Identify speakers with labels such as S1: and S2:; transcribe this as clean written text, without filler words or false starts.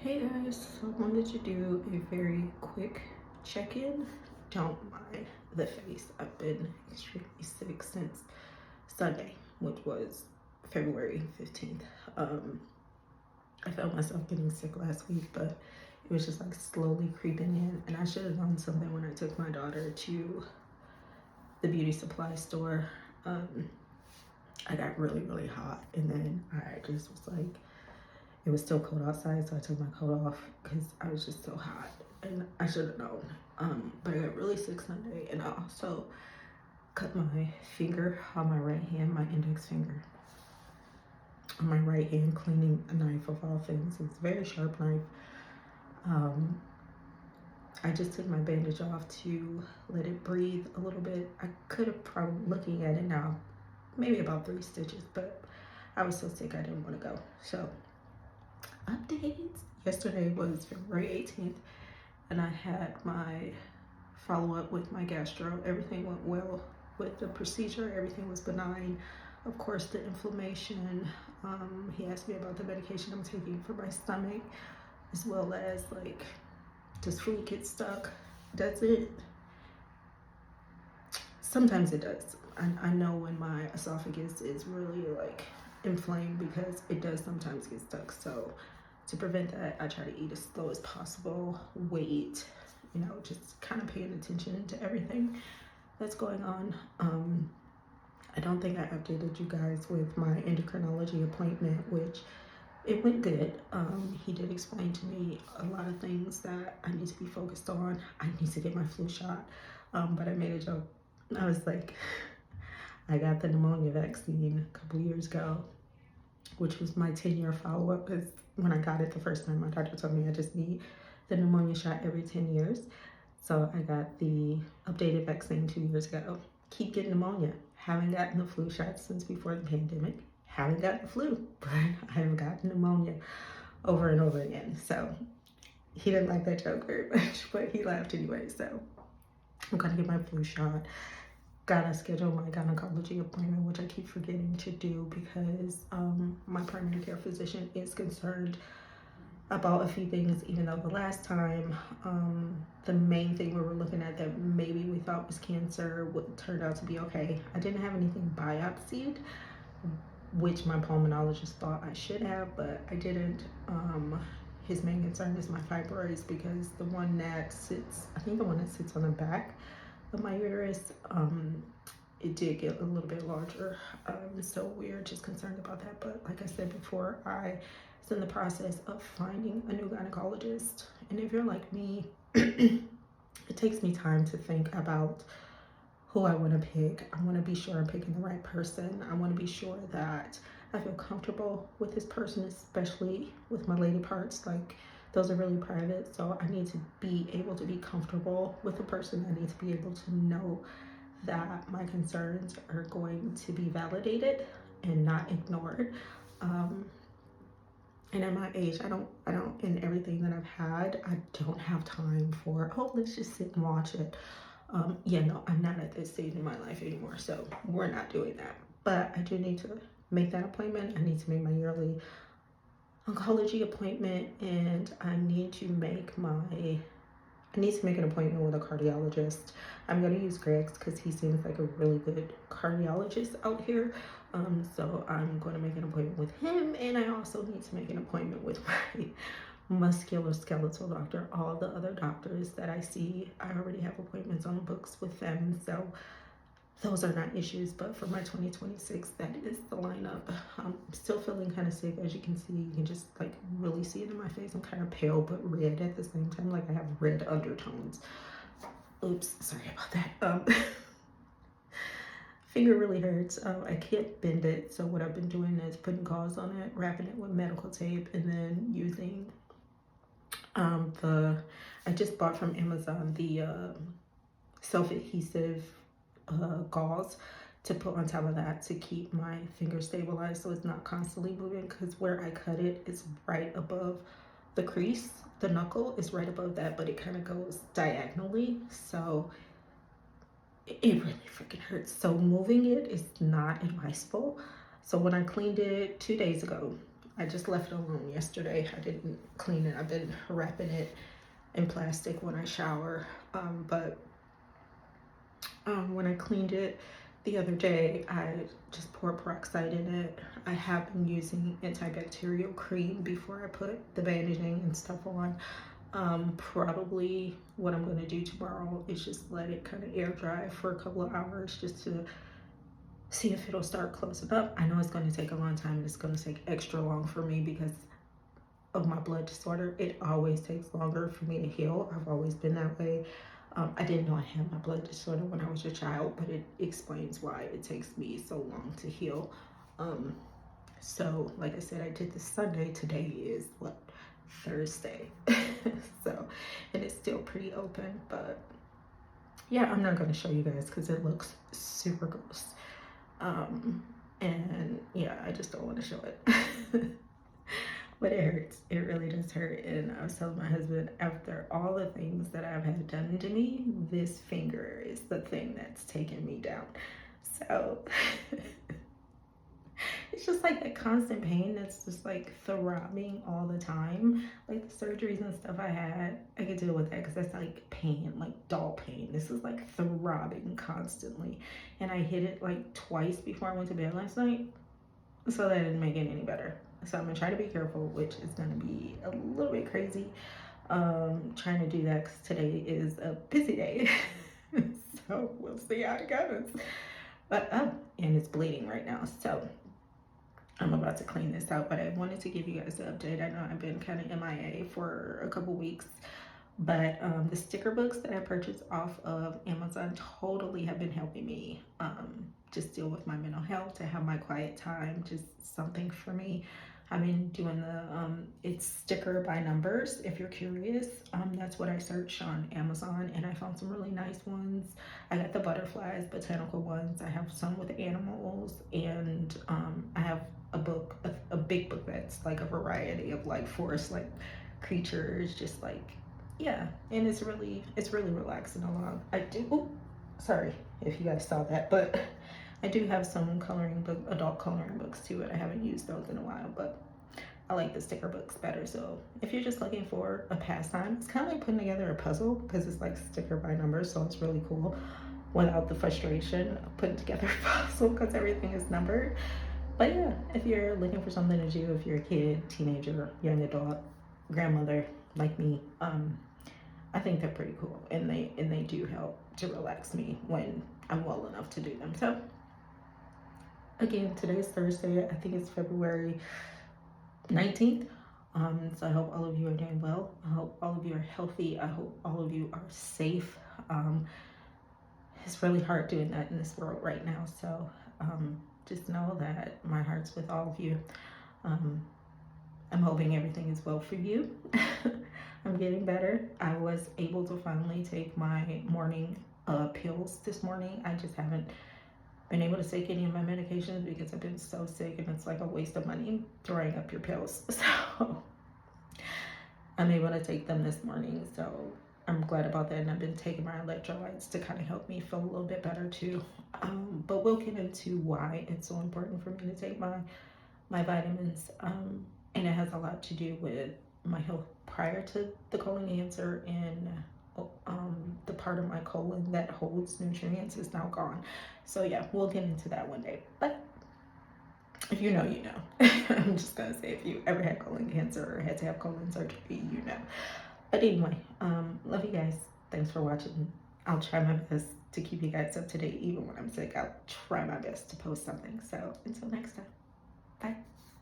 S1: Hey guys, so I wanted to do a very quick check-in. Don't mind the face. I've been extremely sick since Sunday, which was February 15th. I felt myself getting sick last week, but it was just like slowly creeping in. And I should have done something when I took my daughter to the beauty supply store. I got really, really hot, and then I just was like, it was still cold outside, so I took my coat off because I was just so hot, and I should have known. But I got really sick Sunday, and I also cut my finger on my right hand, my index finger on my right hand, cleaning a knife of all things. It's a very sharp knife. I just took my bandage off to let it breathe a little bit. I could have probably, looking at it now, maybe about 3 stitches, but I was so sick I didn't want to go. So updates. Yesterday was February 18th, and I had my follow-up with my gastro. Everything went well with the procedure. Everything was benign. Of course, the inflammation. He asked me about the medication I'm taking for my stomach, as well as like, does food get stuck? Does it? Sometimes it does. I know when my esophagus is really like inflamed, because it does sometimes get stuck. So to prevent that, I try to eat as slow as possible, wait, just kind of paying attention to everything that's going on. I don't think I updated you guys with my endocrinology appointment, which it went good. He did explain to me a lot of things that I need to be focused on. I need to get my flu shot, but I made a joke. I was like, I got the pneumonia vaccine a couple years ago, which was my 10-year follow-up, because when I got it the first time, my doctor told me I just need the pneumonia shot every 10 years. So I got the updated vaccine 2 years ago. Keep getting pneumonia. Haven't gotten the flu shot since before the pandemic. Haven't gotten the flu, but I've gotten pneumonia over and over again. So he didn't like that joke very much, but he laughed anyway. So I'm gonna get my flu shot. Gotta schedule my gynecology appointment, which I keep forgetting to do because my primary care physician is concerned about a few things, even though the last time the main thing we were looking at that maybe we thought was cancer would turn out to be okay. I didn't have anything biopsied, which my pulmonologist thought I should have, but I didn't. His main concern is my fibroids, because the one that sits, I think the one that sits on the back of my uterus, it did get a little bit larger. So we're just concerned about that. But like I said before, I was in the process of finding a new gynecologist. And if you're like me, it takes me time to think about who I want to pick. I want to be sure I'm picking the right person. I want to be sure that I feel comfortable with this person, especially with my lady parts. Like, those are really private, so I need to be able to be comfortable with the person. I need to be able to know that my concerns are going to be validated and not ignored. And at my age, I don't, in everything that I've had, I don't have time for, oh, let's just sit and watch it. Yeah, no, I'm not at this stage in my life anymore, so we're not doing that. But I do need to make that appointment. I need to make my yearly oncology appointment, and I need to make an appointment with a cardiologist. I'm going to use Greg's because he seems like a really good cardiologist out here. So I'm going to make an appointment with him, and I also need to make an appointment with my musculoskeletal doctor. All the other doctors that I see, I already have appointments on the books with them, so those are not issues. But for my 2026, that is the lineup. I'm still feeling kind of sick. As you can see, you can just like really see it in my face. I'm kind of pale but red at the same time. Like, I have red undertones. Oops, sorry about that. Finger really hurts. I can't bend it, so what I've been doing is putting gauze on it, wrapping it with medical tape, and then using I just bought from Amazon the self-adhesive gauze to put on top of that to keep my finger stabilized, so it's not constantly moving, because where I cut it is right above the crease. The knuckle is right above that, but it kind of goes diagonally, so it really freaking hurts. So moving it is not advisable. So when I cleaned it 2 days ago, I just left it alone yesterday. I didn't clean it. I've been wrapping it in plastic when I shower. But when I cleaned it the other day, I just poured peroxide in it. I have been using antibacterial cream before I put the bandaging and stuff on. Probably what I'm gonna do tomorrow is just let it kind of air dry for a couple of hours just to see if it'll start closing up. I know it's gonna take a long time and it's gonna take extra long for me because of my blood disorder. It always takes longer for me to heal. I've always been that way. I didn't know I had my blood disorder when I was a child, but it explains why it takes me so long to heal. So like I said, I did this Sunday. Today is what, Thursday. So, and it's still pretty open, but yeah, I'm not going to show you guys because it looks super gross. And yeah, I just don't want to show it. But it hurts. It really does hurt. And I was telling my husband, after all the things that I've had done to me, this finger is the thing that's taken me down. So it's just like that constant pain that's just like throbbing all the time. Like the surgeries and stuff I had, I could deal with that because that's like pain, like dull pain. This is like throbbing constantly. And I hit it like twice before I went to bed last night. So that didn't make it any better. So I'm gonna try to be careful, which is gonna be a little bit crazy. Trying to do that because today is a busy day. So we'll see how it goes. But and it's bleeding right now. So I'm about to clean this out, but I wanted to give you guys an update. I know I've been kind of MIA for a couple weeks, but the sticker books that I purchased off of Amazon totally have been helping me just deal with my mental health, to have my quiet time, just something for me. I've been doing the, it's sticker by numbers, if you're curious. That's what I searched on Amazon, and I found some really nice ones. I got the butterflies, botanical ones. I have some with animals, and I have a book, a big book that's like a variety of like forest like creatures, just like, yeah. And it's really relaxing along. I do, ooh, sorry if you guys saw that, but I do have some coloring book, adult coloring books too, and I haven't used those in a while, but I like the sticker books better. So if you're just looking for a pastime, it's kind of like putting together a puzzle because it's like sticker by numbers, so it's really cool without the frustration of putting together a puzzle because everything is numbered. But yeah, if you're looking for something to do, if you're a kid, teenager, young adult, grandmother like me, I think they're pretty cool, and they do help to relax me when I'm well enough to do them. So again, today's Thursday. I think it's February 19th. So I hope all of you are doing well. I hope all of you are healthy. I hope all of you are safe. It's really hard doing that in this world right now. So just know that my heart's with all of you. I'm hoping everything is well for you. I'm getting better. I was able to finally take my morning pills this morning. I just haven't been able to take any of my medications because I've been so sick, and it's like a waste of money throwing up your pills. So I'm able to take them this morning. So I'm glad about that. And I've been taking my electrolytes to kind of help me feel a little bit better too. But we'll get into why it's so important for me to take my vitamins. And it has a lot to do with my health prior to the colon cancer, and the part of my colon that holds nutrients is now gone. So yeah, we'll get into that one day. But if you know, you know. I'm just gonna say, if you ever had colon cancer or had to have colon surgery, you know. But anyway, love you guys. Thanks for watching. I'll try my best to keep you guys up to date even when I'm sick. I'll try my best to post something. So until next time, bye.